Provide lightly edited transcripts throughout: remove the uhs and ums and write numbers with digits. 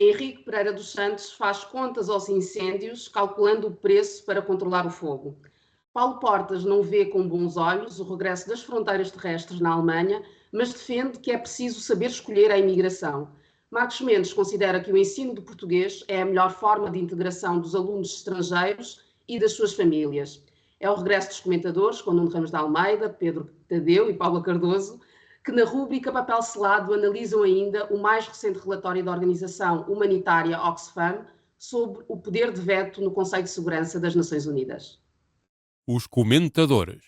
Henrique Pereira dos Santos faz contas aos incêndios, calculando o preço para controlar o fogo. Paulo Portas não vê com bons olhos o regresso das fronteiras terrestres na Alemanha, mas defende que é preciso saber escolher a imigração. Marcos Mendes considera que o ensino do português é a melhor forma de integração dos alunos estrangeiros e das suas famílias. É o regresso dos comentadores, com Nuno Ramos de Almeida, Pedro Tadeu e Paula Cardoso, que na rúbrica Papel Selado analisam ainda o mais recente relatório da organização humanitária Oxfam sobre o poder de veto no Conselho de Segurança das Nações Unidas. Os comentadores.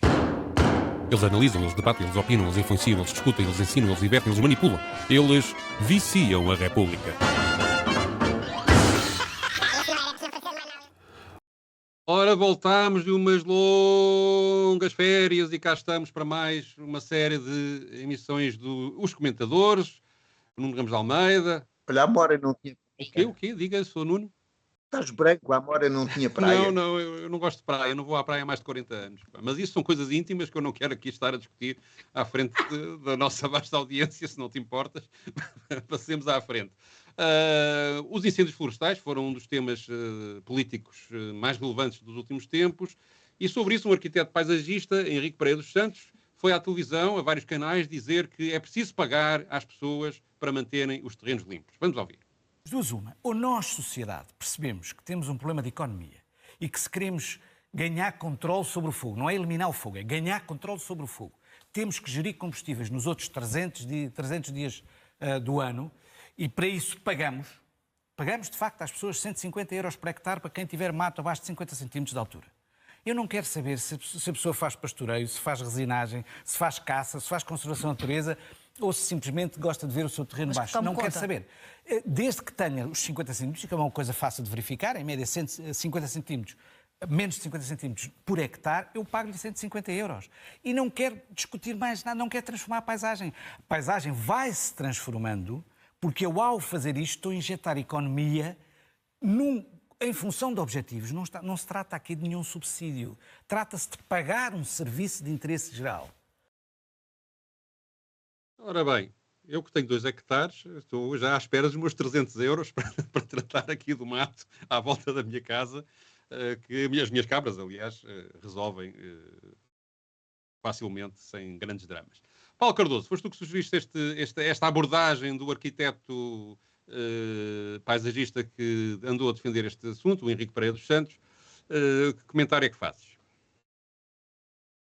Eles analisam, eles debatem, eles opinam, eles influenciam, eles discutem, eles ensinam, eles divertem, eles manipulam. Eles viciam a República. Ora, voltámos de umas longas férias e cá estamos para mais uma série de emissões Os Comentadores, Nuno Ramos de Almeida. Olha, a Amora não tinha praia. O quê? Diga, sou Nuno. Estás branco, a Amora não tinha praia. Não, eu não gosto de praia, eu não vou à praia há mais de 40 anos. Mas isso são coisas íntimas que eu não quero aqui estar a discutir à frente da nossa vasta audiência, se não te importas. Passemos à frente. Os incêndios florestais foram um dos temas políticos mais relevantes dos últimos tempos, e sobre isso um arquiteto paisagista, Henrique Pereira dos Santos, foi à televisão, a vários canais, dizer que é preciso pagar às pessoas para manterem os terrenos limpos. Vamos ouvir. As duas uma. Ou nós, sociedade, percebemos que temos um problema de economia e que se queremos ganhar controle sobre o fogo, não é eliminar o fogo, é ganhar controle sobre o fogo. Temos que gerir combustíveis nos outros 300 dias do ano e para isso pagamos de facto às pessoas 150 euros por hectare para quem tiver mato abaixo de 50 centímetros de altura. Eu não quero saber se a pessoa faz pastoreio, se faz resinagem, se faz caça, se faz conservação da natureza ou se simplesmente gosta de ver o seu terreno baixo. Não quero saber. Desde que tenha os 50 centímetros, que é uma coisa fácil de verificar, em média 50 centímetros, menos de 50 centímetros por hectare, eu pago-lhe 150 euros. E não quero discutir mais nada, não quero transformar a paisagem. A paisagem vai-se transformando porque eu, ao fazer isto, estou a injetar economia em função de objetivos. Não se trata aqui de nenhum subsídio. Trata-se de pagar um serviço de interesse geral. Ora bem, eu que tenho 2 hectares, estou já à espera dos meus 300 euros para tratar aqui do mato à volta da minha casa, que as minhas cabras, aliás, resolvem facilmente, sem grandes dramas. Paulo Cardoso, foste tu que sugeriste esta abordagem do arquiteto paisagista que andou a defender este assunto, o Henrique Pereira dos Santos. Que comentário é que fazes?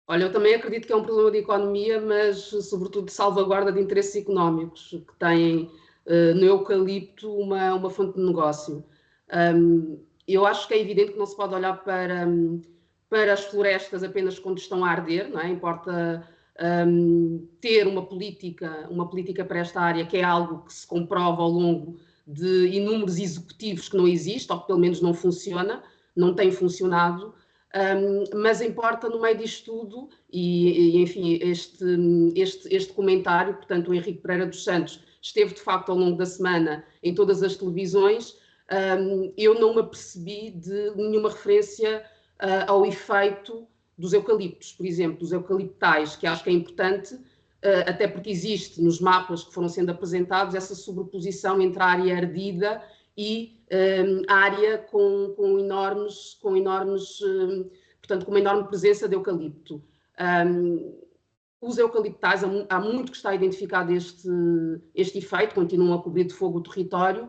Olha, eu também acredito que é um problema de economia, mas sobretudo de salvaguarda de interesses económicos, que têm no eucalipto uma fonte de negócio. Eu acho que é evidente que não se pode olhar para as florestas apenas quando estão a arder, não é? Importa ter uma política para esta área, que é algo que se comprova ao longo de inúmeros executivos que não existe, ou que pelo menos não funciona, não tem funcionado. Mas importa no meio disto tudo, enfim, este comentário, portanto, o Henrique Pereira dos Santos esteve de facto ao longo da semana em todas as televisões, eu não me apercebi de nenhuma referência ao efeito dos eucaliptos, por exemplo, dos eucaliptais, que acho que é importante, até porque existe nos mapas que foram sendo apresentados essa sobreposição entre a área ardida e área com uma enorme presença de eucalipto. Os eucaliptais, há muito que está identificado este efeito, continuam a cobrir de fogo o território,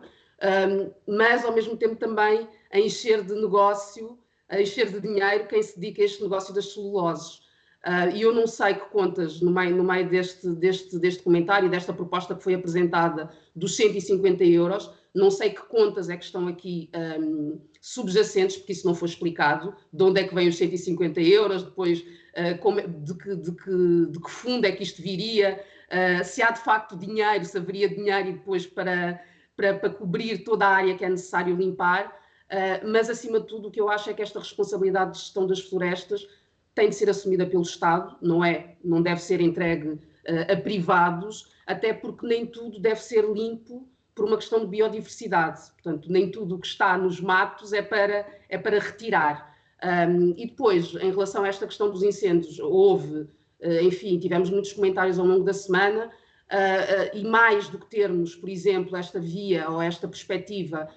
mas ao mesmo tempo também a encher de negócio, a encher de dinheiro quem se dedica a este negócio das celuloses. E eu não sei que contas, no meio deste comentário, desta proposta que foi apresentada dos 150 euros, não sei que contas é que estão aqui subjacentes, porque isso não foi explicado, de onde é que vêm os 150 euros, depois de que fundo é que isto viria, se há de facto dinheiro, se haveria dinheiro e depois para cobrir toda a área que é necessário limpar, mas acima de tudo o que eu acho é que esta responsabilidade de gestão das florestas tem de ser assumida pelo Estado, não deve ser entregue a privados, até porque nem tudo deve ser limpo por uma questão de biodiversidade. Portanto, nem tudo o que está nos matos é para retirar. E depois, em relação a esta questão dos incêndios, enfim, tivemos muitos comentários ao longo da semana. e mais do que termos, por exemplo, esta via ou esta perspectiva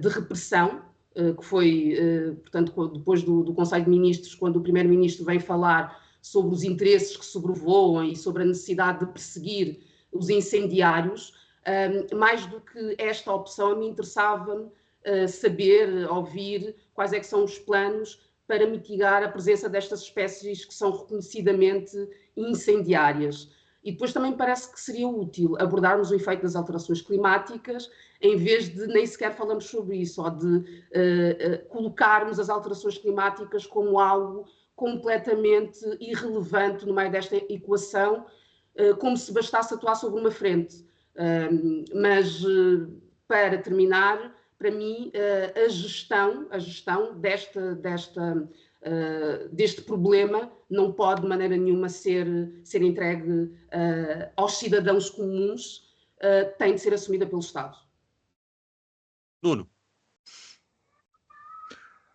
de repressão, que foi, portanto, depois do Conselho de Ministros, quando o Primeiro-Ministro vem falar sobre os interesses que sobrevoam e sobre a necessidade de perseguir os incendiários, mais do que esta opção, a mim interessava-me saber, ouvir quais é que são os planos para mitigar a presença destas espécies que são reconhecidamente incendiárias. E depois também parece que seria útil abordarmos o efeito das alterações climáticas, em vez de nem sequer falamos sobre isso, ou de colocarmos as alterações climáticas como algo completamente irrelevante no meio desta equação, como se bastasse atuar sobre uma frente. Mas, para terminar, para mim, a gestão deste problema não pode de maneira nenhuma ser entregue aos cidadãos comuns, tem de ser assumida pelo Estado. Nuno.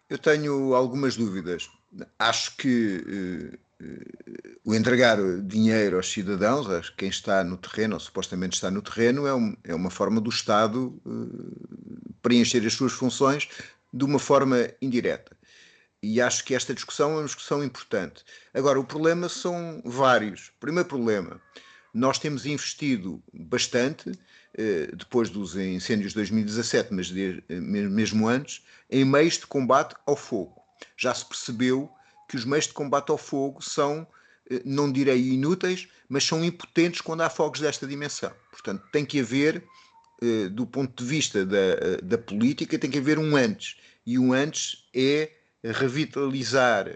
Eu tenho algumas dúvidas. Acho que o entregar dinheiro aos cidadãos, a quem está no terreno, ou supostamente está no terreno, é uma forma do Estado preencher as suas funções de uma forma indireta. E acho que esta discussão é uma discussão importante. Agora, o problema são vários. Primeiro problema, nós temos investido bastante, depois dos incêndios de 2017, mas mesmo antes, em meios de combate ao fogo. Já se percebeu que os meios de combate ao fogo são, não direi inúteis, mas são impotentes quando há fogos desta dimensão. Portanto, tem que haver, do ponto de vista da política, tem que haver um antes. E um antes é revitalizar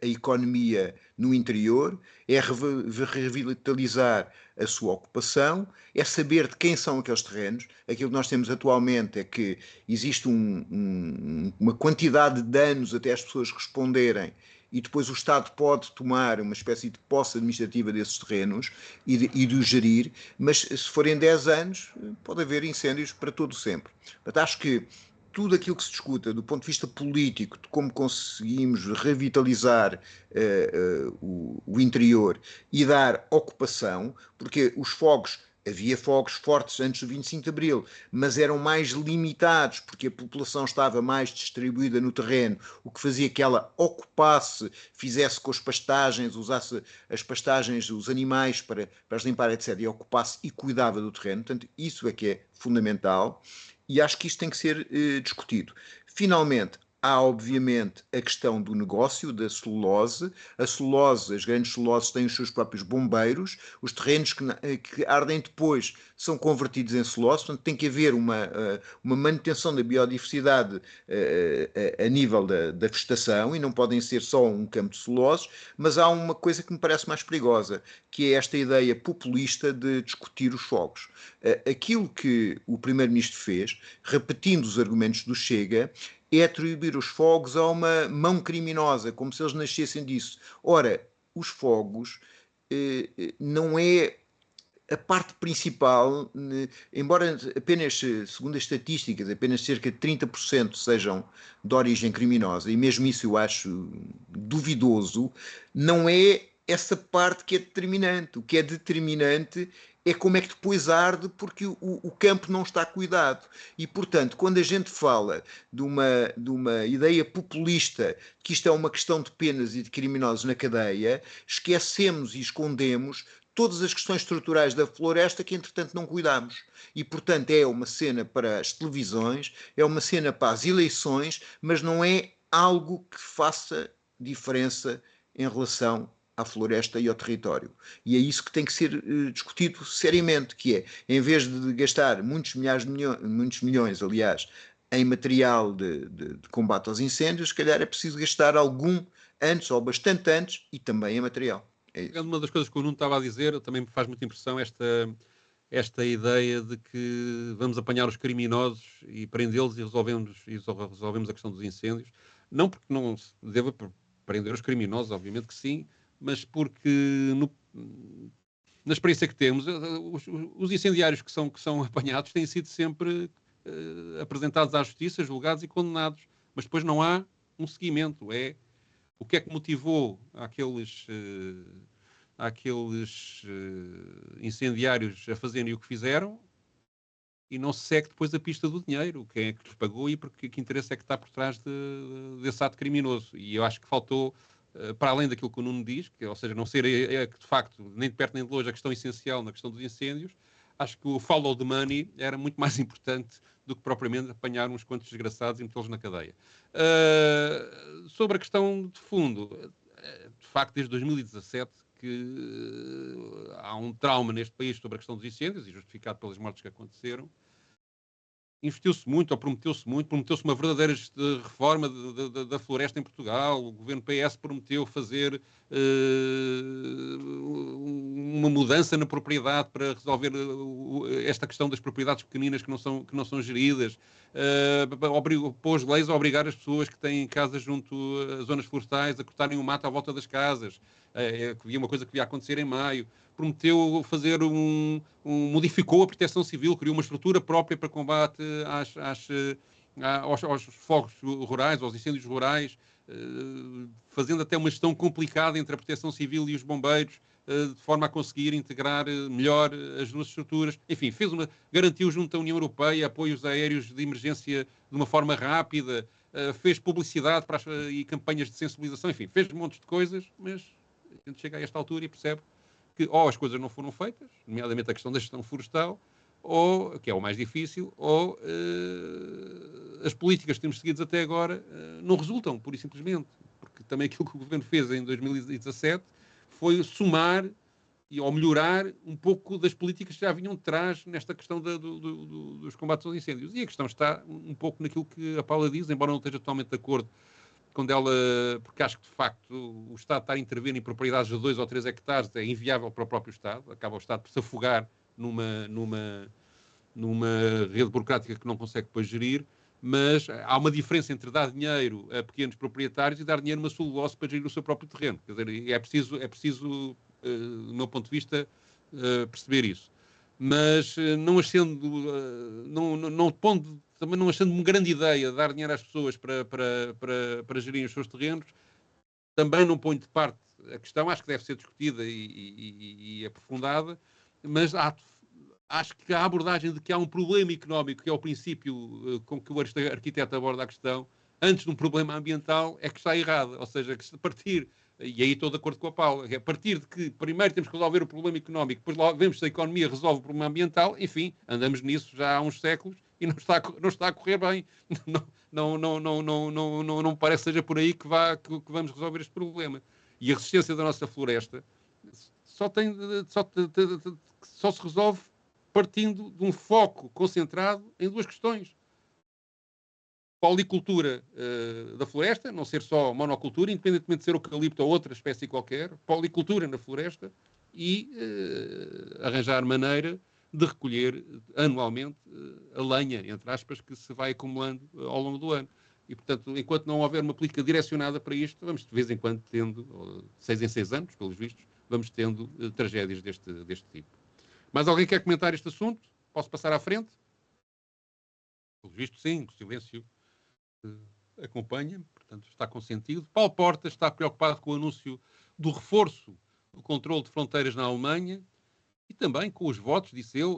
a economia no interior, é revitalizar a sua ocupação, é saber de quem são aqueles terrenos. Aquilo que nós temos atualmente é que existe uma quantidade de anos até as pessoas responderem, e depois o Estado pode tomar uma espécie de posse administrativa desses terrenos e de os gerir, mas se forem 10 anos pode haver incêndios para todo sempre. Portanto, acho que tudo aquilo que se discuta do ponto de vista político, de como conseguimos revitalizar o interior e dar ocupação, porque os fogos, havia fogos fortes antes do 25 de Abril, mas eram mais limitados, porque a população estava mais distribuída no terreno, o que fazia que ela ocupasse, fizesse com as pastagens, usasse as pastagens, os animais para as limpar, etc., e ocupasse e cuidava do terreno. Portanto, isso é que é fundamental. E acho que isto tem que ser discutido. Finalmente, há obviamente a questão do negócio, da celulose. A celulose, as grandes celuloses têm os seus próprios bombeiros, os terrenos que ardem depois são convertidos em celulose, portanto tem que haver uma manutenção da biodiversidade a nível da vegetação, e não podem ser só um campo de celulose, mas há uma coisa que me parece mais perigosa, que é esta ideia populista de discutir os fogos. Aquilo que o Primeiro-Ministro fez, repetindo os argumentos do Chega, é atribuir os fogos a uma mão criminosa, como se eles nascessem disso. Ora, os fogos não é a parte principal, embora apenas, segundo as estatísticas, apenas cerca de 30% sejam de origem criminosa, e mesmo isso eu acho duvidoso, não é essa parte que é determinante. O que é determinante é como é que depois arde, porque o campo não está cuidado. E, portanto, quando a gente fala de uma ideia populista, que isto é uma questão de penas e de criminosos na cadeia, esquecemos e escondemos todas as questões estruturais da floresta que, entretanto, não cuidamos. E, portanto, é uma cena para as televisões, é uma cena para as eleições, mas não é algo que faça diferença em relação à floresta e ao território. E é isso que tem que ser discutido seriamente, que é, em vez de gastar muitos milhões, aliás, em material de combate aos incêndios, se calhar é preciso gastar algum antes, ou bastante antes, e também em material. Uma das coisas que o Nuno estava a dizer, também me faz muita impressão esta ideia de que vamos apanhar os criminosos e prendê-los e resolvemos a questão dos incêndios. Não porque não se deva prender os criminosos, obviamente que sim, mas porque na experiência que temos, os incendiários que são apanhados têm sido sempre apresentados à justiça, julgados e condenados, mas depois não há um seguimento. O que é que motivou aqueles àqueles incendiários a fazerem o que fizeram e não se segue depois a pista do dinheiro, quem é que lhes pagou e porque que interesse é que está por trás desse ato criminoso. E eu acho que faltou, para além daquilo que o Nuno diz, que, ou seja, não ser de facto nem de perto nem de longe a questão essencial na questão dos incêndios, acho que o follow the money era muito mais importante do que propriamente apanhar uns quantos desgraçados e metê-los na cadeia. Sobre a questão de fundo, de facto, desde 2017 que há um trauma neste país sobre a questão dos incêndios, e justificado pelas mortes que aconteceram. Investiu-se muito, ou prometeu-se uma verdadeira reforma da floresta em Portugal. O governo PS prometeu fazer uma mudança na propriedade para resolver esta questão das propriedades pequeninas que não são geridas. Pôs leis a obrigar as pessoas que têm casas junto a zonas florestais a cortarem o mato à volta das casas. Havia uma coisa que ia acontecer em maio. Prometeu fazer modificou a proteção civil, criou uma estrutura própria para combate aos fogos rurais, aos incêndios rurais, fazendo até uma gestão complicada entre a proteção civil e os bombeiros, de forma a conseguir integrar melhor as duas estruturas. Enfim, garantiu junto à União Europeia apoios aéreos de emergência de uma forma rápida, fez publicidade e campanhas de sensibilização, enfim, fez um monte de coisas, mas a gente chega a esta altura e percebe que ou as coisas não foram feitas, nomeadamente a questão da gestão florestal, ou, que é o mais difícil, ou as políticas que temos seguidas até agora não resultam, pura e simplesmente. Porque também aquilo que o Governo fez em 2017 foi somar ou melhorar um pouco das políticas que já vinham de trás nesta questão dos combates aos incêndios. E a questão está um pouco naquilo que a Paula diz, embora não esteja totalmente de acordo quando porque acho que, de facto, o Estado estar a intervir em propriedades de 2 ou 3 hectares é inviável para o próprio Estado, acaba o Estado por se afogar numa rede burocrática que não consegue depois gerir, mas há uma diferença entre dar dinheiro a pequenos proprietários e dar dinheiro a uma celulose para gerir o seu próprio terreno. Quer dizer, é preciso do meu ponto de vista, perceber isso. Mas não também não achando uma grande ideia dar dinheiro às pessoas para gerirem os seus terrenos, também não ponho de parte a questão, acho que deve ser discutida e aprofundada, mas acho que a abordagem de que há um problema económico, que é o princípio com que o arquiteto aborda a questão, antes de um problema ambiental, é que está errado. Ou seja, que se partir, e aí estou de acordo com a Paula, a partir de que primeiro temos que resolver o problema económico, depois lá vemos se a economia resolve o problema ambiental, enfim, andamos nisso já há uns séculos e não está a correr bem. Não me parece que seja por aí que vamos resolver este problema. E a resistência da nossa floresta só se resolve partindo de um foco concentrado em 2 questões. Policultura da floresta, não ser só monocultura, independentemente de ser eucalipto ou outra espécie qualquer, policultura na floresta e arranjar maneira de recolher anualmente a lenha, entre aspas, que se vai acumulando ao longo do ano. E, portanto, enquanto não houver uma política direcionada para isto, vamos de vez em quando tendo, 6 em 6 anos, pelos vistos, vamos tendo tragédias deste tipo. Mais alguém quer comentar este assunto? Posso passar à frente? Pelos vistos, sim, o silêncio acompanha, portanto está consentido. Paulo Portas está preocupado com o anúncio do reforço do controle de fronteiras na Alemanha e também com os votos, disse ele,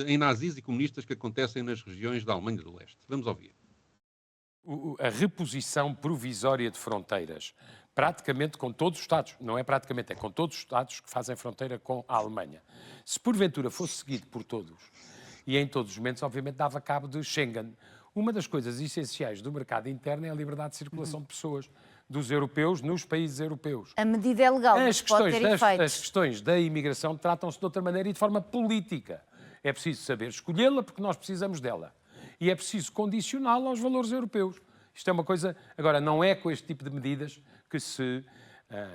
em nazis e comunistas que acontecem nas regiões da Alemanha do Leste. Vamos ouvir. A reposição provisória de fronteiras, praticamente com todos os Estados, não é praticamente, é com todos os Estados que fazem fronteira com a Alemanha. Se porventura fosse seguido por todos, e em todos os momentos, obviamente, dava cabo de Schengen. Uma das coisas essenciais do mercado interno é a liberdade de circulação de pessoas, dos europeus nos países europeus. A medida é legal, mas pode ter efeitos. As questões da imigração tratam-se de outra maneira e de forma política. É preciso saber escolhê-la porque nós precisamos dela. E é preciso condicioná-la aos valores europeus. Isto é uma coisa... Agora, não é com este tipo de medidas que se...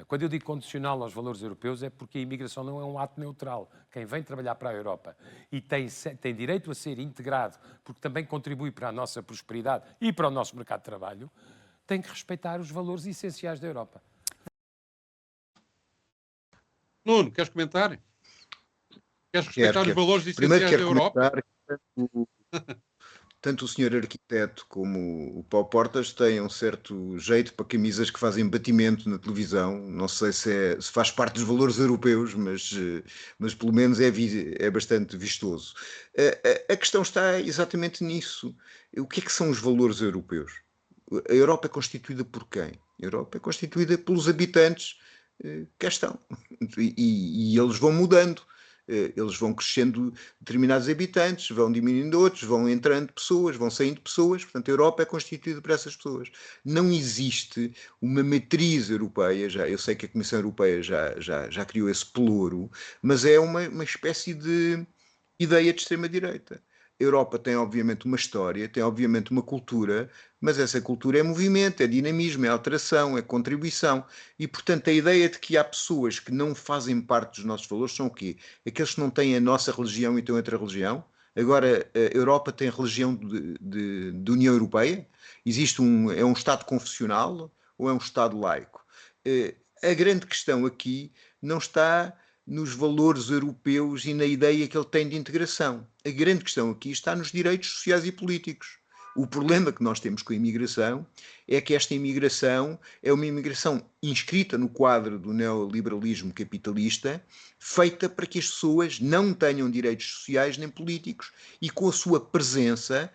Quando eu digo condicioná-la aos valores europeus é porque a imigração não é um ato neutral. Quem vem trabalhar para a Europa e tem direito a ser integrado, porque também contribui para a nossa prosperidade e para o nosso mercado de trabalho, tem que respeitar os valores essenciais da Europa. Nuno, queres comentar? Queres respeitar os valores essenciais da Europa? tanto o senhor arquiteto como o Paulo Portas têm um certo jeito para camisas que fazem batimento na televisão. Não sei se faz parte dos valores europeus, mas pelo menos é bastante vistoso. A questão está exatamente nisso. O que é que são os valores europeus? A Europa é constituída por quem? A Europa é constituída pelos habitantes que cá estão. E eles vão mudando. Eles vão crescendo determinados habitantes, vão diminuindo outros, vão entrando pessoas, vão saindo pessoas. Portanto, a Europa é constituída por essas pessoas. Não existe uma matriz europeia, eu sei que a Comissão Europeia já criou esse pelouro, mas é uma espécie de ideia de extrema-direita. A Europa tem, obviamente, uma história, tem, obviamente, uma cultura, mas essa cultura é movimento, é dinamismo, é alteração, é contribuição. E, portanto, a ideia de que há pessoas que não fazem parte dos nossos valores são o quê? Aqueles que não têm a nossa religião e têm outra religião? Agora, a Europa tem a religião de União Europeia? É um Estado confessional ou é um Estado laico? A grande questão aqui não está nos valores europeus e na ideia que ele tem de integração. A grande questão aqui está nos direitos sociais e políticos. O problema que nós temos com a imigração é que esta imigração é uma imigração inscrita no quadro do neoliberalismo capitalista, feita para que as pessoas não tenham direitos sociais nem políticos e com a sua presença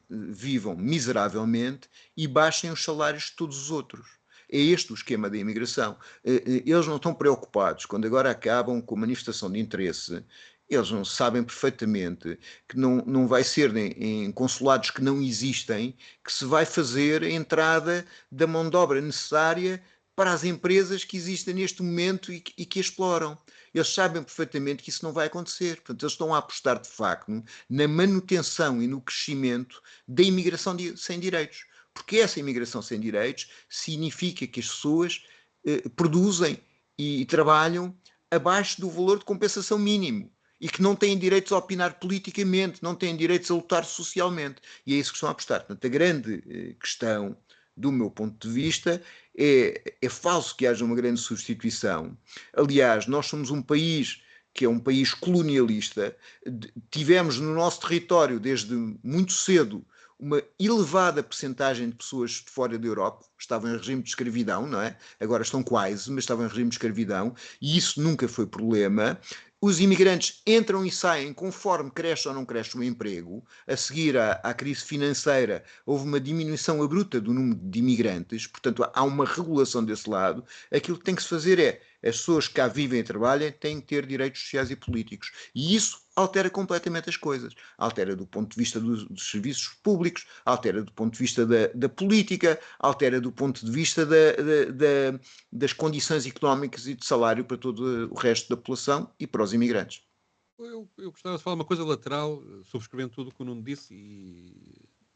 vivam miseravelmente e baixem os salários de todos os outros. É este o esquema da imigração. Eles não estão preocupados, quando agora acabam com a manifestação de interesse, eles não sabem perfeitamente que não vai ser em consulados que não existem que se vai fazer a entrada da mão de obra necessária para as empresas que existem neste momento e que exploram. Eles sabem perfeitamente que isso não vai acontecer. Portanto, eles estão a apostar, de facto, na manutenção e no crescimento da imigração sem direitos. Porque essa imigração sem direitos significa que as pessoas produzem e trabalham abaixo do valor de compensação mínimo e que não têm direitos a opinar politicamente, não têm direitos a lutar socialmente. E é isso que estão a apostar. Portanto, a grande questão, do meu ponto de vista, é falso que haja uma grande substituição. Aliás, nós somos um país que é um país colonialista. Tivemos no nosso território, desde muito cedo, uma elevada percentagem de pessoas de fora da Europa, estavam em regime de escravidão, não é? Agora estão quase, mas estavam em regime de escravidão, e isso nunca foi problema. Os imigrantes entram e saem conforme cresce ou não cresce o emprego. A seguir à crise financeira, houve uma diminuição abrupta do número de imigrantes, portanto há uma regulação desse lado. Aquilo que tem que se fazer é, as pessoas que cá vivem e trabalham têm que ter direitos sociais e políticos. E isso altera completamente as coisas. Altera do ponto de vista dos serviços públicos, altera do ponto de vista da política, altera do ponto de vista das condições económicas e de salário para todo o resto da população e para os imigrantes. Eu gostava de falar uma coisa lateral, subscrevendo tudo o que o Nuno disse e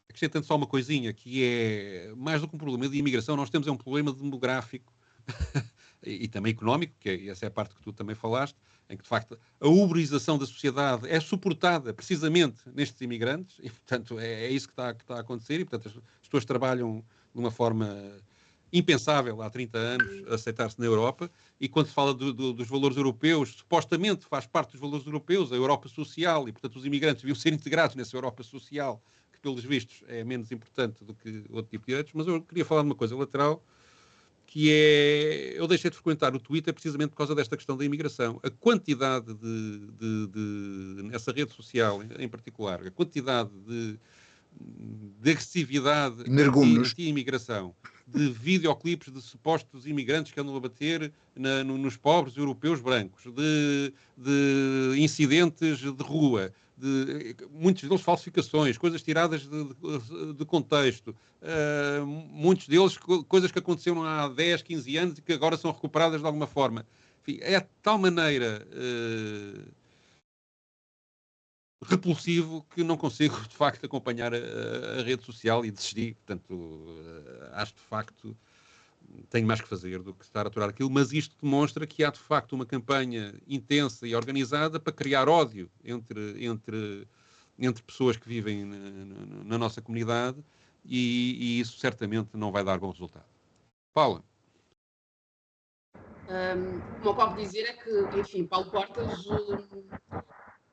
acrescentando só uma coisinha, que é, mais do que um problema de imigração, nós temos um problema demográfico e também económico, que essa é a parte que tu também falaste, em que, de facto, a uberização da sociedade é suportada precisamente nestes imigrantes e, portanto, é isso que está a acontecer e, portanto, as pessoas trabalham de uma forma impensável há 30 anos aceitar-se na Europa e quando se fala dos valores europeus, supostamente faz parte dos valores europeus, a Europa social e, portanto, os imigrantes deviam ser integrados nessa Europa social, que, pelos vistos, é menos importante do que outro tipo de direitos, mas eu queria falar de uma coisa lateral, que é, eu deixei de frequentar o Twitter precisamente por causa desta questão da imigração. A quantidade nessa rede social, em particular, a quantidade de agressividade anti-imigração, de videoclipes de supostos imigrantes que andam a bater nos pobres europeus brancos, de incidentes de rua, muitos deles falsificações, coisas tiradas de contexto, muitos deles coisas que aconteceram há 10, 15 anos e que agora são recuperadas de alguma forma. Enfim, é de tal maneira repulsivo que não consigo, de facto, acompanhar a rede social e desisti. Portanto, acho, de facto, tenho mais que fazer do que estar a aturar aquilo, mas isto demonstra que há, de facto, uma campanha intensa e organizada para criar ódio entre pessoas que vivem na nossa comunidade e isso certamente não vai dar bom resultado. Paula. O que eu posso dizer é que, enfim, Paulo Portas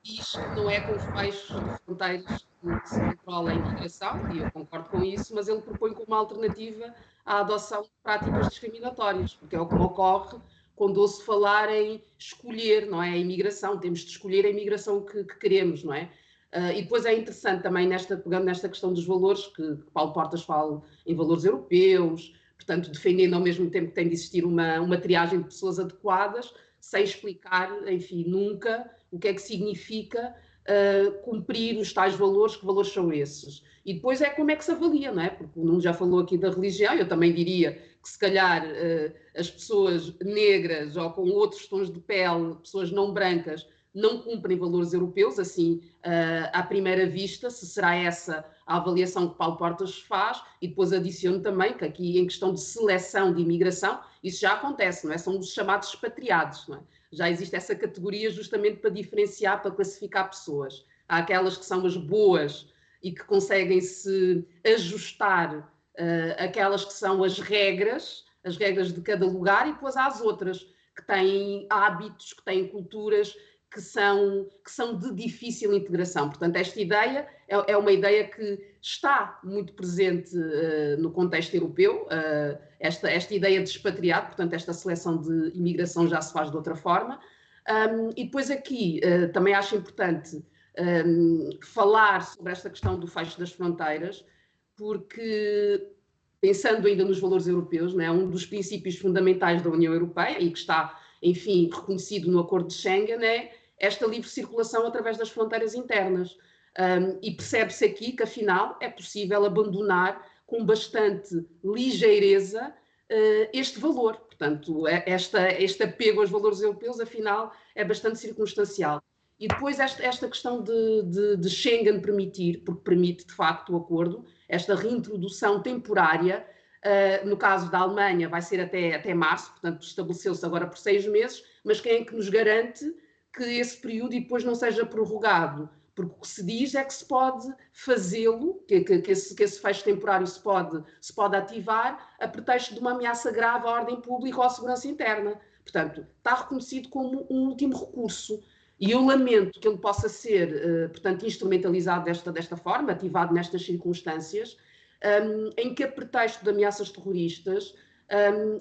diz que não é com os baixos fronteiros que se controla a imigração, e eu concordo com isso, mas ele propõe como alternativa a adoção de práticas discriminatórias, porque é o que me ocorre quando ouço falar em escolher, não é, a imigração, temos de escolher a imigração que queremos, não é? E depois é interessante também, pegando nesta questão dos valores, que Paulo Portas fala em valores europeus, portanto, defendendo ao mesmo tempo que tem de existir uma triagem de pessoas adequadas, sem explicar, enfim, nunca o que é que significa cumprir os tais valores, que valores são esses. E depois é como é que se avalia, não é? Porque o Nuno já falou aqui da religião, eu também diria que se calhar as pessoas negras ou com outros tons de pele, pessoas não brancas, não cumprem valores europeus, assim, à primeira vista, se será essa a avaliação que Paulo Portas faz, e depois adiciono também que aqui em questão de seleção de imigração, isso já acontece, não é? São os chamados expatriados, não é? Já existe essa categoria justamente para diferenciar, para classificar pessoas. Há aquelas que são as boas e que conseguem se ajustar àquelas que são as regras de cada lugar, e depois há as outras que têm hábitos, que têm culturas que são de difícil integração. Portanto, esta ideia é uma ideia que está muito presente no contexto europeu, esta ideia de expatriado, portanto, esta seleção de imigração já se faz de outra forma. E depois aqui também acho importante falar sobre esta questão do fecho das fronteiras, porque, pensando ainda nos valores europeus, não é? Um dos princípios fundamentais da União Europeia, e que está, enfim, reconhecido no Acordo de Schengen, é esta livre circulação através das fronteiras internas. E percebe-se aqui que, afinal, é possível abandonar com bastante ligeireza este valor. Portanto, este apego aos valores europeus, afinal, é bastante circunstancial. E depois esta questão de Schengen permitir, porque permite, de facto, o acordo, esta reintrodução temporária, no caso da Alemanha vai ser até março, portanto estabeleceu-se agora por 6 meses, mas quem é que nos garante que esse período depois não seja prorrogado? Porque o que se diz é que se pode fazê-lo, que esse fecho temporário se pode ativar a pretexto de uma ameaça grave à ordem pública ou à segurança interna. Portanto, está reconhecido como um último recurso. E eu lamento que ele possa ser, portanto, instrumentalizado desta forma, ativado nestas circunstâncias, em que, a pretexto de ameaças terroristas,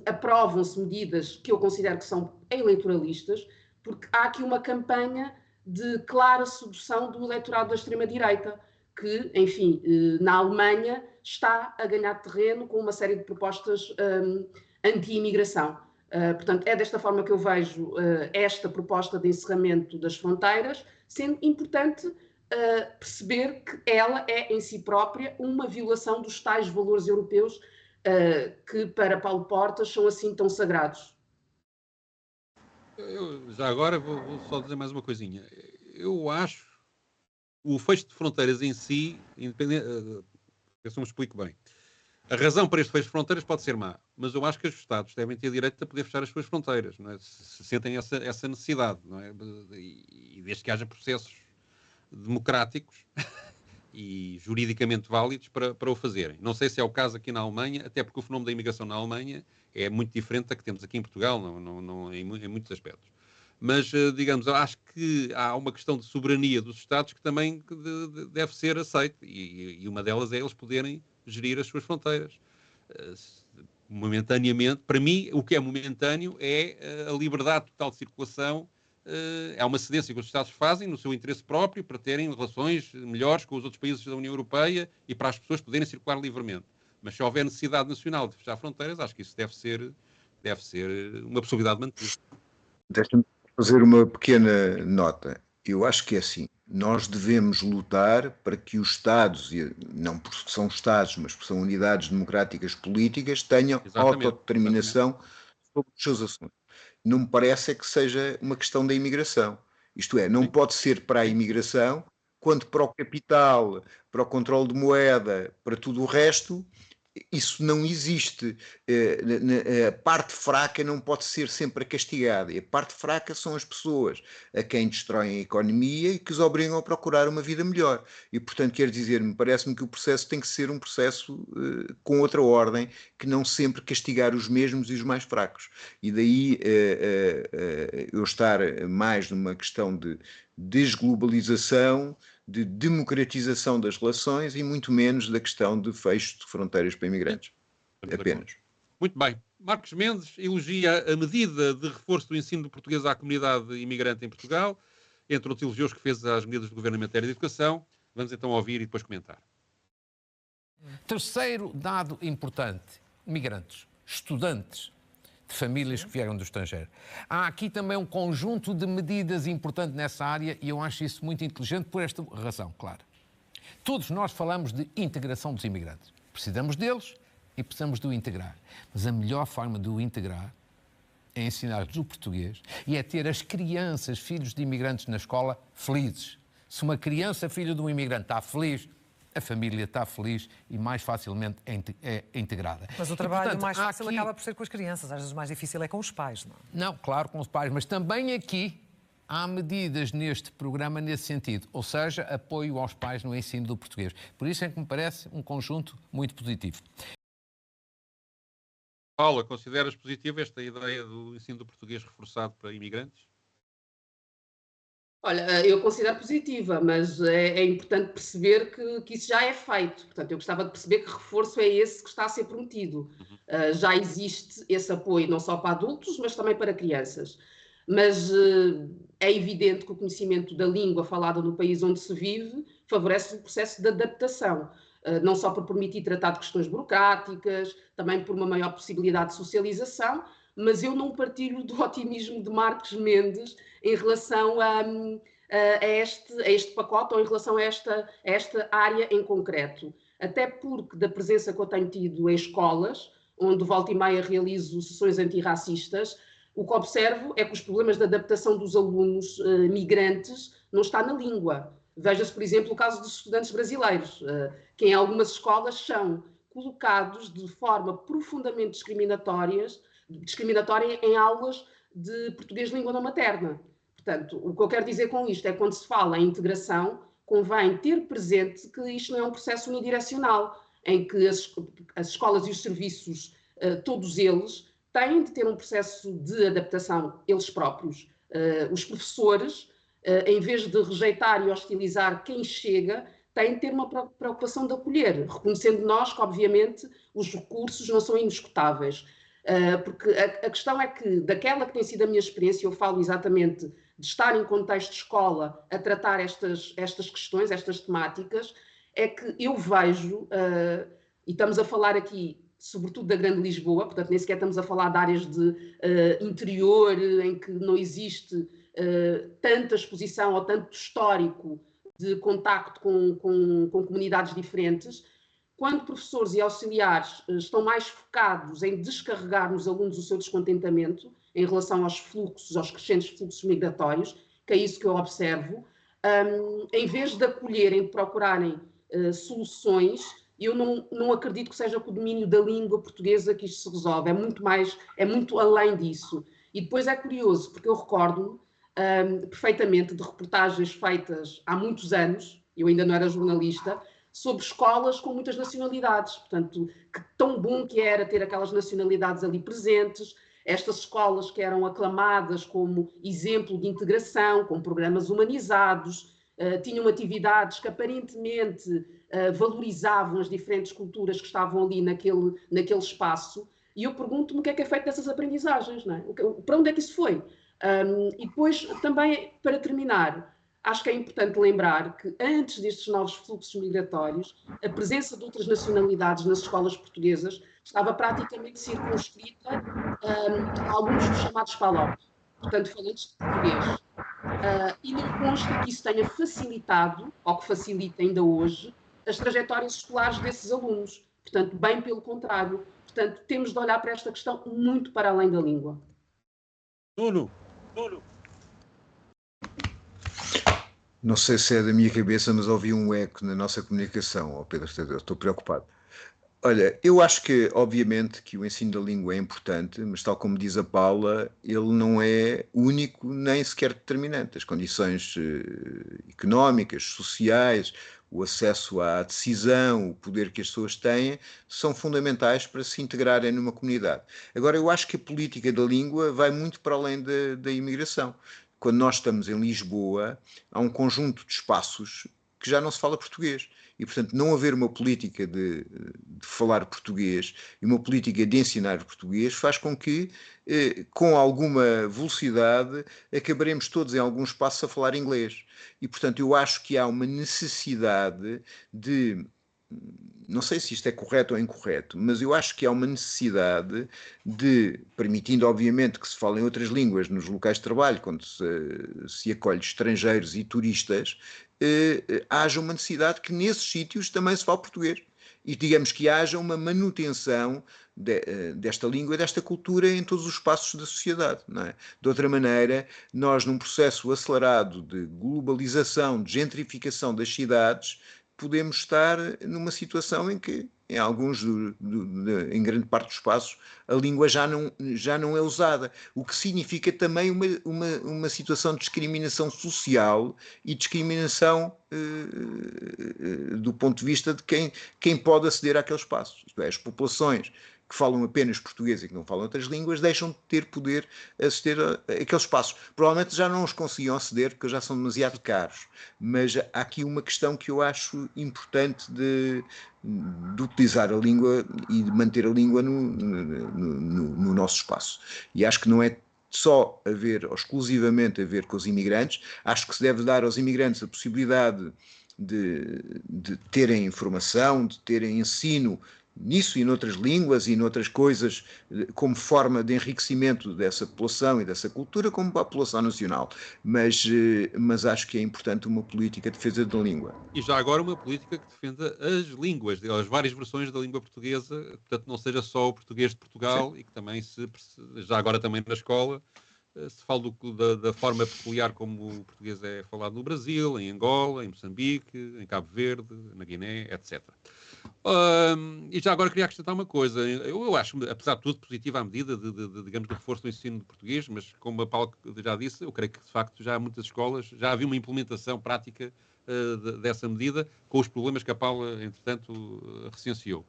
aprovam-se medidas que eu considero que são eleitoralistas, porque há aqui uma campanha de clara sedução do eleitorado da extrema-direita, que, enfim, na Alemanha está a ganhar terreno com uma série de propostas anti-imigração. Portanto, é desta forma que eu vejo esta proposta de encerramento das fronteiras, sendo importante perceber que ela é em si própria uma violação dos tais valores europeus que para Paulo Portas são assim tão sagrados. Eu, já agora vou só dizer mais uma coisinha. Eu acho o fecho de fronteiras em si, independente, eu só me explico bem. A razão para este fecho de fronteiras pode ser má, mas eu acho que os Estados devem ter direito a poder fechar as suas fronteiras, não é? Se sentem essa necessidade, não é? E desde que haja processos democráticos e juridicamente válidos para o fazerem. Não sei se é o caso aqui na Alemanha, até porque o fenómeno da imigração na Alemanha é muito diferente da que temos aqui em Portugal, em muitos aspectos. Mas, digamos, eu acho que há uma questão de soberania dos Estados que também deve ser aceita, e uma delas é eles poderem gerir as suas fronteiras. Momentaneamente, para mim, o que é momentâneo é a liberdade total de circulação. É uma cedência que os Estados fazem no seu interesse próprio para terem relações melhores com os outros países da União Europeia e para as pessoas poderem circular livremente. Mas se houver necessidade nacional de fechar fronteiras, acho que isso deve ser uma possibilidade mantida. Deixa-me fazer uma pequena nota. Eu acho que é assim. Nós devemos lutar para que os Estados, não porque são Estados, mas porque são unidades democráticas políticas, tenham autodeterminação sobre os seus assuntos. Não me parece é que seja uma questão da imigração. Isto é, não pode ser para a imigração, quanto para o capital, para o controle de moeda, para tudo o resto, isso não existe. A parte fraca não pode ser sempre castigada. E a parte fraca são as pessoas a quem destroem a economia e que os obrigam a procurar uma vida melhor. E, portanto, quero dizer, parece-me que o processo tem que ser um processo com outra ordem, que não sempre castigar os mesmos e os mais fracos. E daí eu estar mais numa questão de desglobalização de democratização das relações e muito menos da questão de fecho de fronteiras para imigrantes. Apenas. Muito bem. Marcos Mendes elogia a medida de reforço do ensino de português à comunidade imigrante em Portugal, entre outros elogios que fez às medidas do Governo em matéria de educação. Vamos então ouvir e depois comentar. Terceiro dado importante, migrantes, estudantes de famílias que vieram do estrangeiro. Há aqui também um conjunto de medidas importantes nessa área e eu acho isso muito inteligente por esta razão, claro. Todos nós falamos de integração dos imigrantes. Precisamos deles e precisamos de o integrar. Mas a melhor forma de o integrar é ensinar-lhes o português e é ter as crianças, filhos de imigrantes na escola, felizes. Se uma criança, filho de um imigrante, está feliz, a família está feliz e mais facilmente é integrada. Mas o trabalho, portanto, mais fácil acaba por ser com as crianças, às vezes o mais difícil é com os pais, não? Não, claro, com os pais, mas também aqui há medidas neste programa nesse sentido, ou seja, apoio aos pais no ensino do português. Por isso é que me parece um conjunto muito positivo. Paula, consideras positiva esta ideia do ensino do português reforçado para imigrantes? Olha, eu considero positiva, mas é importante perceber que isso já é feito. Portanto, eu gostava de perceber que reforço é esse que está a ser prometido. Já existe esse apoio não só para adultos, mas também para crianças. Mas é evidente que o conhecimento da língua falada no país onde se vive favorece o processo de adaptação. Não só por permitir tratar de questões burocráticas, também por uma maior possibilidade de socialização, mas eu não partilho do otimismo de Marcos Mendes em relação a este pacote ou em relação a esta área em concreto. Até porque da presença que eu tenho tido em escolas, onde volta e meia realizo sessões antirracistas, o que observo é que os problemas de adaptação dos alunos migrantes não está na língua. Veja-se, por exemplo, o caso dos estudantes brasileiros, que em algumas escolas são colocados de forma profundamente discriminatória em aulas de português de língua não materna. Portanto, o que eu quero dizer com isto é que quando se fala em integração, convém ter presente que isto não é um processo unidirecional, em que as escolas e os serviços, todos eles, têm de ter um processo de adaptação eles próprios. Os professores, em vez de rejeitar e hostilizar quem chega, têm de ter uma preocupação de acolher, reconhecendo nós que, obviamente, os recursos não são inesgotáveis. Porque a questão é que, daquela que tem sido a minha experiência, eu falo exatamente de estar em contexto de escola a tratar estas questões, estas temáticas, é que eu vejo, e estamos a falar aqui sobretudo da Grande Lisboa, portanto nem sequer estamos a falar de áreas de interior em que não existe tanta exposição ou tanto histórico de contacto com comunidades diferentes. Quando professores e auxiliares estão mais focados em descarregar nos alunos o seu descontentamento em relação aos fluxos, aos crescentes fluxos migratórios, que é isso que eu observo, em vez de acolherem, de procurarem soluções, eu não acredito que seja com o domínio da língua portuguesa que isto se resolve, é muito além disso. E depois é curioso, porque eu recordo-me perfeitamente de reportagens feitas há muitos anos, eu ainda não era jornalista, sobre escolas com muitas nacionalidades. Portanto, que tão bom que era ter aquelas nacionalidades ali presentes, estas escolas que eram aclamadas como exemplo de integração, com programas humanizados, tinham atividades que aparentemente valorizavam as diferentes culturas que estavam ali naquele espaço. E eu pergunto-me o que é feito dessas aprendizagens, não é? Para onde é que isso foi? E depois, também, para terminar, acho que é importante lembrar que antes destes novos fluxos migratórios, a presença de outras nacionalidades nas escolas portuguesas estava praticamente circunscrita a alguns dos chamados PALOP, portanto, falantes de português. E não consta que isso tenha facilitado, ou que facilita ainda hoje, as trajetórias escolares desses alunos. Portanto, bem pelo contrário. Portanto, temos de olhar para esta questão muito para além da língua. Nuno. Não sei se é da minha cabeça, mas ouvi um eco na nossa comunicação, oh Pedro Tadeu, estou preocupado. Olha, eu acho que, obviamente, que o ensino da língua é importante, mas tal como diz a Paula, ele não é único nem sequer determinante. As condições económicas, sociais, o acesso à decisão, o poder que as pessoas têm, são fundamentais para se integrarem numa comunidade. Agora, eu acho que a política da língua vai muito para além da imigração. Quando nós estamos em Lisboa, há um conjunto de espaços que já não se fala português. E, portanto, não haver uma política de falar português e uma política de ensinar português faz com que, com alguma velocidade, acabaremos todos em alguns espaços a falar inglês. E, portanto, eu acho que há uma necessidade de... Não sei se isto é correto ou incorreto, mas eu acho que há uma necessidade de, permitindo obviamente que se falem outras línguas nos locais de trabalho, quando se acolhe estrangeiros e turistas, haja uma necessidade que nesses sítios também se fale português. E digamos que haja uma manutenção desta língua e desta cultura em todos os espaços da sociedade, não é? De outra maneira, nós num processo acelerado de globalização, de gentrificação das cidades, podemos estar numa situação em que, em alguns, em grande parte dos espaços, a língua já não é usada, o que significa também uma situação de discriminação social e discriminação do ponto de vista de quem pode aceder àqueles espaços, isto é, as populações que falam apenas português e que não falam outras línguas, deixam de ter poder aceder a aqueles espaços. Provavelmente já não os conseguiam aceder porque já são demasiado caros, mas há aqui uma questão que eu acho importante de utilizar a língua e de manter a língua no nosso espaço. E acho que não é só a ver, ou exclusivamente a ver com os imigrantes, acho que se deve dar aos imigrantes a possibilidade de terem informação, de terem ensino nisso e noutras línguas e noutras coisas, como forma de enriquecimento dessa população e dessa cultura, como para a população nacional. Mas acho que é importante uma política de defesa da língua. E já agora uma política que defenda as línguas, as várias versões da língua portuguesa, portanto não seja só o português de Portugal. Sim. E que também, já agora também na escola, se fala da forma peculiar como o português é falado no Brasil, em Angola, em Moçambique, em Cabo Verde, na Guiné, etc. E já agora queria acrescentar uma coisa. Eu acho, apesar de tudo, positiva a medida digamos, do reforço do ensino de português, mas como a Paula já disse, eu creio que, de facto, já há muitas escolas, já havia uma implementação prática dessa medida, com os problemas que a Paula, entretanto, recenseou.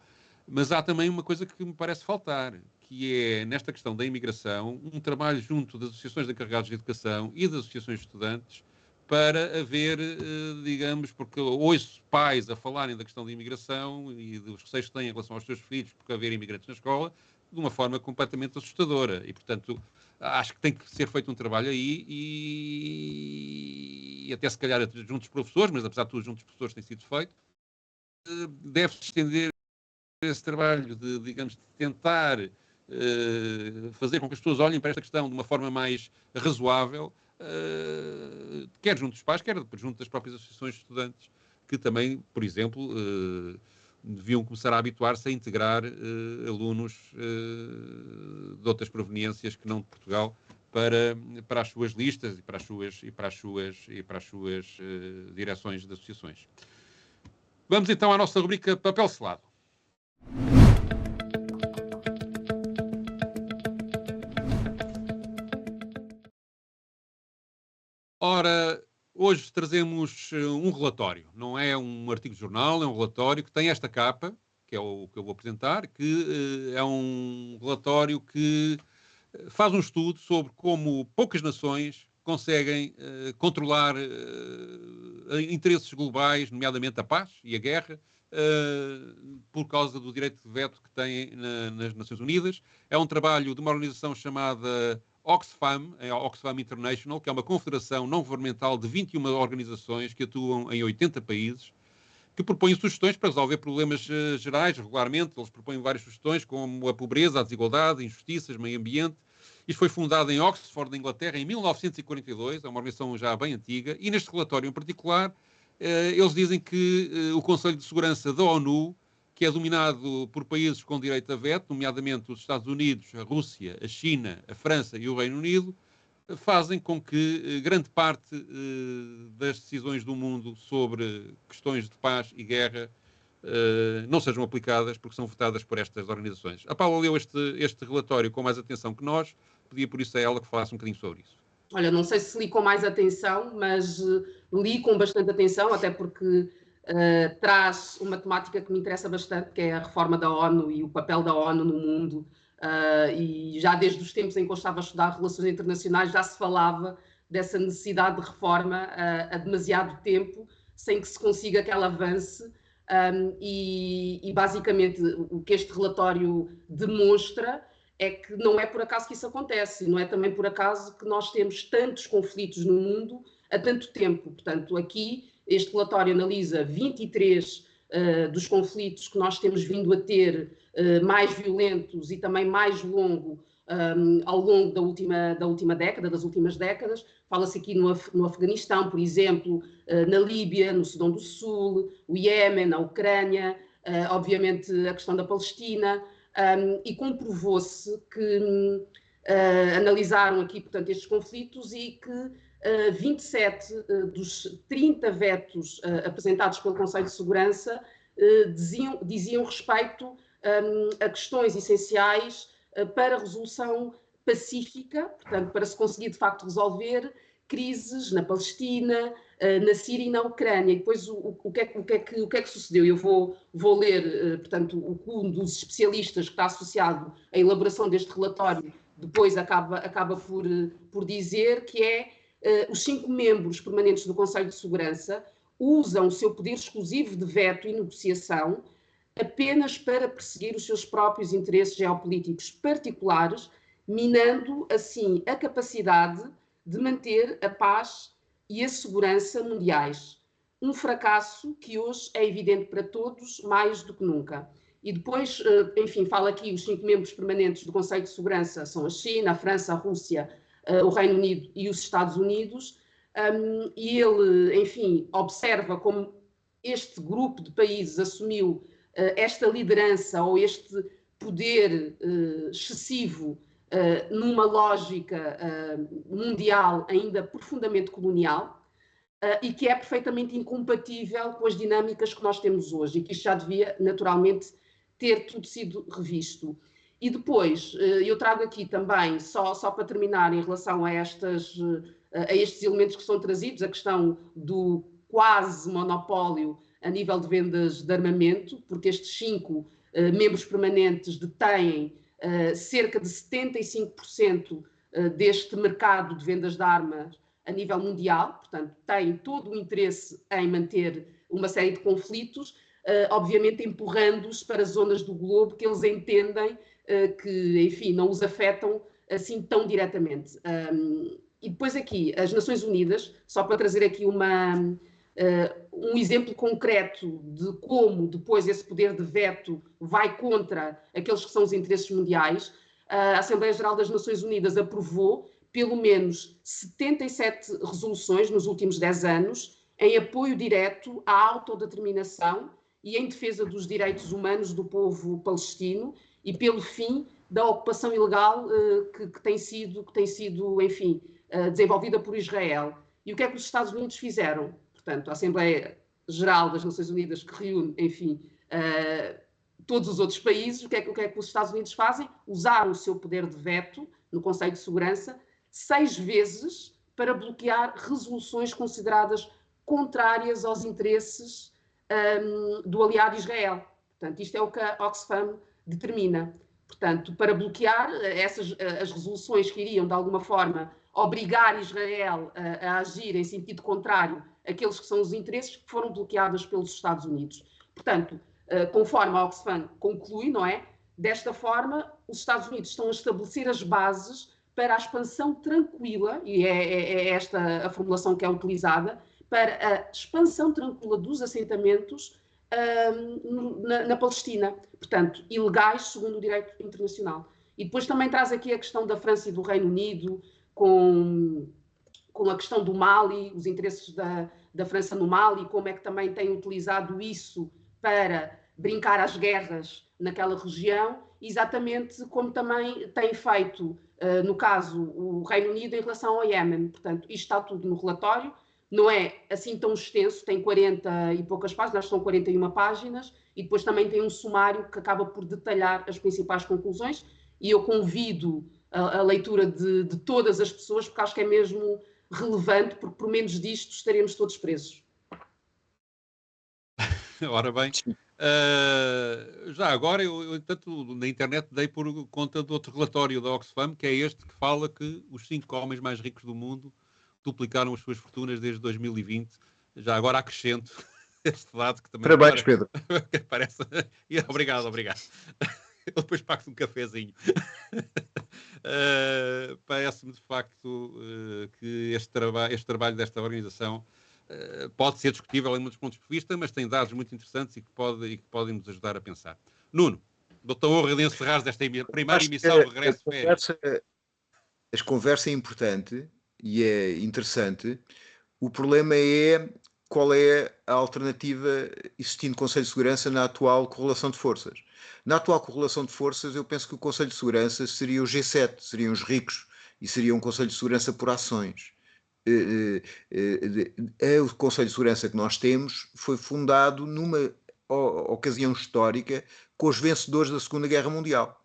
Mas há também uma coisa que me parece faltar, que é, nesta questão da imigração, um trabalho junto das associações de encarregados de educação e das associações de estudantes para haver, digamos, porque ouço pais a falarem da questão da imigração e dos receios que têm em relação aos seus filhos por haver imigrantes na escola, de uma forma completamente assustadora. E, portanto, acho que tem que ser feito um trabalho aí e até se calhar junto dos professores, mas apesar de tudo junto dos professores tem sido feito, deve-se estender esse trabalho de, digamos, de tentar fazer com que as pessoas olhem para esta questão de uma forma mais razoável, quer junto dos pais, quer junto das próprias associações de estudantes, que também, por exemplo, deviam começar a habituar-se a integrar alunos de outras proveniências que não de Portugal para as suas listas e para as suas direções de associações. Vamos então à nossa rubrica Papel Selado. Ora, hoje trazemos um relatório, não é um artigo de jornal, é um relatório que tem esta capa, que é o que eu vou apresentar, que é um relatório que faz um estudo sobre como poucas nações conseguem controlar interesses globais, nomeadamente a paz e a guerra, por causa do direito de veto que têm nas Nações Unidas. É um trabalho de uma organização chamada Oxfam, Oxfam International, que é uma confederação não governamental de 21 organizações que atuam em 80 países, que propõem sugestões para resolver problemas gerais, regularmente. Eles propõem várias sugestões, como a pobreza, a desigualdade, injustiças, meio ambiente. Isto foi fundado em Oxford, na Inglaterra, em 1942, é uma organização já bem antiga, e neste relatório em particular, eles dizem que o Conselho de Segurança da ONU, que é dominado por países com direito a veto, nomeadamente os Estados Unidos, a Rússia, a China, a França e o Reino Unido, fazem com que grande parte das decisões do mundo sobre questões de paz e guerra não sejam aplicadas porque são votadas por estas organizações. A Paula leu este relatório com mais atenção que nós, pedia por isso a ela que falasse um bocadinho sobre isso. Olha, não sei se li com mais atenção, mas li com bastante atenção, até porque traz uma temática que me interessa bastante, que é a reforma da ONU e o papel da ONU no mundo. E já desde os tempos em que eu estava a estudar relações internacionais já se falava dessa necessidade de reforma há demasiado tempo, sem que se consiga que ela avance. E basicamente o que este relatório demonstra é que não é por acaso que isso acontece, não é também por acaso que nós temos tantos conflitos no mundo há tanto tempo. Portanto, aqui este relatório analisa 23 dos conflitos que nós temos vindo a ter, mais violentos e também mais ao longo da última década, das últimas décadas. Fala-se aqui no Afeganistão, por exemplo, na Líbia, no Sudão do Sul, o Iémen, a Ucrânia, obviamente a questão da Palestina, e comprovou-se que analisaram aqui, portanto, estes conflitos e que 27 dos 30 vetos apresentados pelo Conselho de Segurança diziam respeito a questões essenciais para a resolução pacífica, portanto, para se conseguir de facto resolver crises na Palestina, na Síria e na Ucrânia. E depois o que é que sucedeu? Eu vou ler, portanto, um dos especialistas que está associado à elaboração deste relatório, depois acaba por dizer que os 5 membros permanentes do Conselho de Segurança usam o seu poder exclusivo de veto e negociação apenas para perseguir os seus próprios interesses geopolíticos particulares, minando assim a capacidade de manter a paz e a segurança mundiais. Um fracasso que hoje é evidente para todos, mais do que nunca. E depois, enfim, fala aqui os 5 membros permanentes do Conselho de Segurança são a China, a França, a Rússia, o Reino Unido e os Estados Unidos, e ele, enfim, observa como este grupo de países assumiu esta liderança ou este poder excessivo numa lógica mundial ainda profundamente colonial e que é perfeitamente incompatível com as dinâmicas que nós temos hoje e que isto já devia naturalmente ter tudo sido revisto. E depois, eu trago aqui também, só para terminar, em relação a estes elementos que são trazidos, a questão do quase monopólio a nível de vendas de armamento, porque estes 5 membros permanentes detêm cerca de 75% deste mercado de vendas de armas a nível mundial, portanto, têm todo o interesse em manter uma série de conflitos, obviamente empurrando-os para zonas do globo que eles entendem que, enfim, não os afetam assim tão diretamente. E depois aqui, as Nações Unidas, só para trazer aqui um exemplo concreto de como depois esse poder de veto vai contra aqueles que são os interesses mundiais, a Assembleia Geral das Nações Unidas aprovou pelo menos 77 resoluções nos últimos 10 anos em apoio direto à autodeterminação e em defesa dos direitos humanos do povo palestino e pelo fim da ocupação ilegal que tem sido, enfim, desenvolvida por Israel. E o que é que os Estados Unidos fizeram? Portanto, a Assembleia Geral das Nações Unidas, que reúne, enfim, todos os outros países, o que é que os Estados Unidos fazem? Usaram o seu poder de veto no Conselho de Segurança 6 vezes para bloquear resoluções consideradas contrárias aos interesses do aliado Israel. Portanto, isto é o que a Oxfam determina. Portanto, para bloquear as resoluções que iriam, de alguma forma, obrigar Israel a agir em sentido contrário àqueles que são os interesses, que foram bloqueadas pelos Estados Unidos. Portanto, conforme a Oxfam conclui, não é? Desta forma, os Estados Unidos estão a estabelecer as bases para a expansão tranquila, e é esta a formulação que é utilizada, para a expansão tranquila dos assentamentos na Palestina, portanto, ilegais segundo o direito internacional. E depois também traz aqui a questão da França e do Reino Unido, com a questão do Mali, os interesses da França no Mali, como é que também tem utilizado isso para brincar às guerras naquela região, exatamente como também tem feito, no caso, o Reino Unido em relação ao Iémen. Portanto, isto está tudo no relatório, não é assim tão extenso, tem 40 e poucas páginas, acho que são 41 páginas, e depois também tem um sumário que acaba por detalhar as principais conclusões, e eu convido a leitura de todas as pessoas, porque acho que é mesmo relevante, porque por menos disto estaremos todos presos. Ora bem, já agora, eu tanto na internet dei por conta de outro relatório da Oxfam, que é este que fala que os 5 homens mais ricos do mundo duplicaram as suas fortunas desde 2020 Já agora acrescento este dado que também... Parabéns, Pedro. Parece... Obrigado. Eu depois pago-te um cafezinho. Parece-me, de facto, que este trabalho desta organização pode ser discutível em muitos pontos de vista, mas tem dados muito interessantes e que podem nos ajudar a pensar. Nuno, dou-te a honra de encerrar desta primeira emissão de regresso de férias. A conversa é importante e é interessante. O problema é qual é a alternativa existindo Conselho de Segurança na atual correlação de forças. Na atual correlação de forças, eu penso que o Conselho de Segurança seria o G7, seriam os ricos, e seria um Conselho de Segurança por ações. O Conselho de Segurança que nós temos foi fundado numa ocasião histórica com os vencedores da Segunda Guerra Mundial.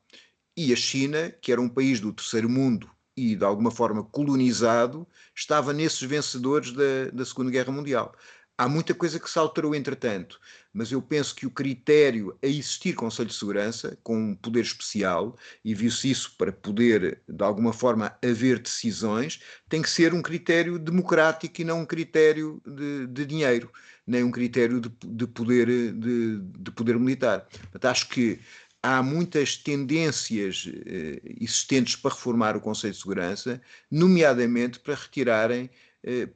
E a China, que era um país do terceiro mundo e de alguma forma colonizado, estava nesses vencedores da Segunda Guerra Mundial. Há muita coisa que se alterou entretanto, mas eu penso que o critério a existir Conselho de Segurança, com um poder especial, e viu-se isso para poder, de alguma forma, haver decisões, tem que ser um critério democrático e não um critério de dinheiro, nem um critério de poder militar. Portanto, acho que há muitas tendências existentes para reformar o Conselho de Segurança, nomeadamente para retirarem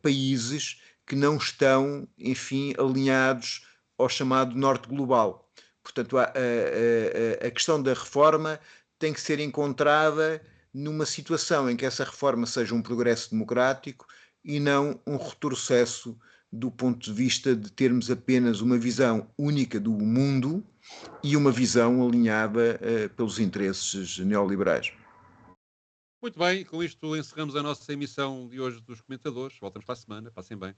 países que não estão, enfim, alinhados ao chamado Norte Global. Portanto, a questão da reforma tem que ser encontrada numa situação em que essa reforma seja um progresso democrático e não um retrocesso do ponto de vista de termos apenas uma visão única do mundo e uma visão alinhada pelos interesses neoliberais. Muito bem, com isto encerramos a nossa emissão de hoje dos comentadores. Voltamos para a semana. Passem bem.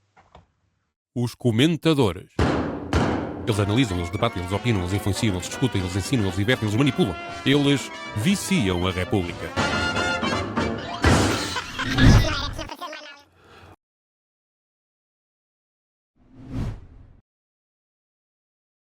Os comentadores. Eles analisam, eles debatem, eles opinam, eles influenciam, eles discutem, eles ensinam, eles divertem, eles manipulam. Eles viciam a República.